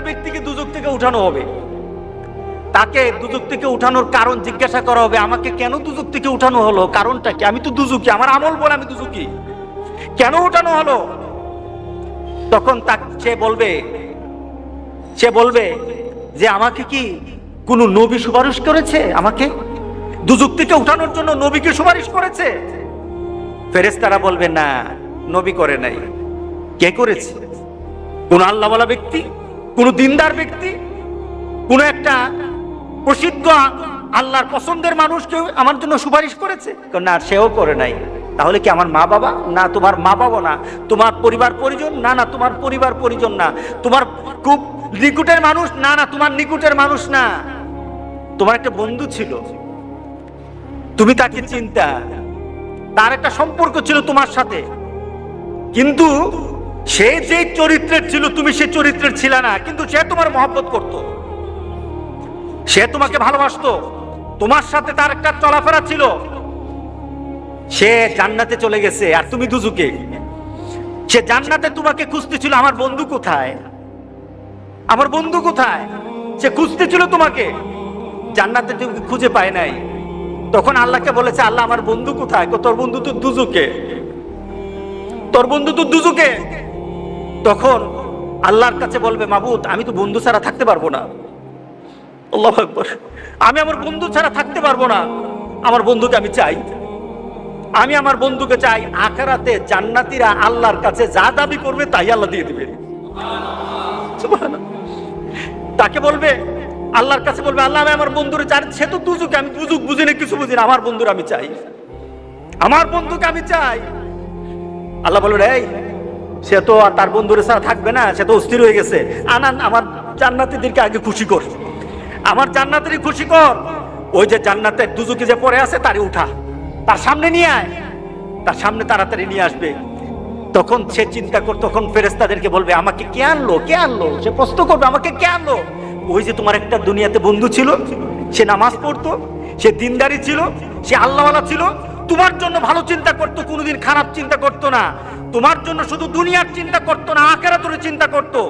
ব্যক্তিকে দুজক থেকে উঠানো হবে, তাকে দুজক থেকে উঠানোর কারণ জিজ্ঞাসা করা হবে, আমাকে কেন দুজক থেকে উঠানো হলো, কারণটা কি? আমি তো দুজকি, আমার আমল বলে আমি দুজকি, কেন উঠানো হলো? তখন সে বলবে যে আমাকে কি কোন নবী সুপারিশ করেছে? আমাকে দুজক থেকে উঠানোর জন্য নবীকে সুপারিশ করেছে? ফেরেশতারা বলবে না, নবী করে নাই। কে করেছে? কোন আল্লাহওয়ালা ব্যক্তি, কোন দিনদার ব্যক্তি, কোন একটা প্রসিদ্ধ আল্লাহর পছন্দের মানুষ কেউ আমার জন্য সুপারিশ করেছে? না, সেও করে নাই। তাহলে কি আমার মা বাবা? না, তোমার মা বাবা না। তোমার পরিবার পরিজন? না, না, তোমার পরিবার পরিজন না। তোমার খুব নিকটের মানুষ? না, না, তোমার নিকটের মানুষ না। তোমার একটা বন্ধু ছিল, তুমি তাকে চিন্তা, তার একটা সম্পর্ক ছিল তোমার সাথে, কিন্তু সে যে চরিত্রের ছিল তুমি সে চরিত্রের ছিল না, কিন্তু সে তোমার মহব্বত করত, সে তোমাকে ভালোবাসতো, তোমার সাথে তার একটা চলাফেরা ছিল। সে জান্নাতে চলে গেছে আর তুমি দুজকে। সে জান্নাতে তোমাকে খুঁজতেছিল, আমার বন্ধু কোথায়, আমার বন্ধু কোথায়? সে খুঁজতেছিল তোমাকে, জান্নাতে তুমি খুঁজে পায় নাই। তখন আল্লাহকে বলেছে, আল্লাহ আমার বন্ধু কোথায়? তোর বন্ধু তো দুজকে, তোর বন্ধু তো দুজকে। তখন আল্লাহর কাছে বলবে, মাবুদ আমি তো বন্ধু ছাড়া থাকতে পারবো না। আল্লাহু আকবার, আমি আমার বন্ধু ছাড়া থাকতে পারবো না, আমার বন্ধুকে আমি চাই, আমি আমার বন্ধুকে চাই। আখিরাতে জান্নাতীরা আল্লাহর কাছে যা দাবি করবে তাই আল্লাহ দিয়ে দিবে। সুবহানাল্লাহ। তাকে বলবে, আল্লাহর কাছে বলবে, আল্লাহ আমি আমার বন্ধুরে চাই, সে তো দুজকে, আমি দুজক বুঝি না, কিছু বুঝি না, আমার বন্ধুর আমি চাই, আমার বন্ধুকে আমি চাই। আল্লাহ বলবে, এই সে তো আর তার বন্ধুরে ছাড়া থাকবে না, সে তো অস্থির হয়ে গেছে, আনান আমার জান্নাতীদেরকে আগে খুশি কর, আমার জান্নাতেরই খুশি কর। ওই যে জান্নাতের দুজকে যে পড়ে আছে তারে উঠা, তার সামনে নিয়ে আয়, তার সামনে তাড়াতাড়ি নিয়ে আসবে। তখন সে চিন্তা কর, তখন ফেরেশতাদেরকে বলবে, আমাকে কে আনলো, কে আনলো? সে প্রশ্ন করবে, আমাকে কে আনলো? ওই যে তোমার একটা দুনিয়াতে বন্ধু ছিল, সে নামাজ পড়তো, সে দিনদারি ছিল, সে আল্লাহওয়ালা ছিল, তোমার জন্য ভালো চিন্তা করতো, কোনোদিন খারাপ চিন্তা করতো না, তোমার জন্য শুধু দুনিয়ার চিন্তা করতো না, আখিরাতের চিন্তা করতো।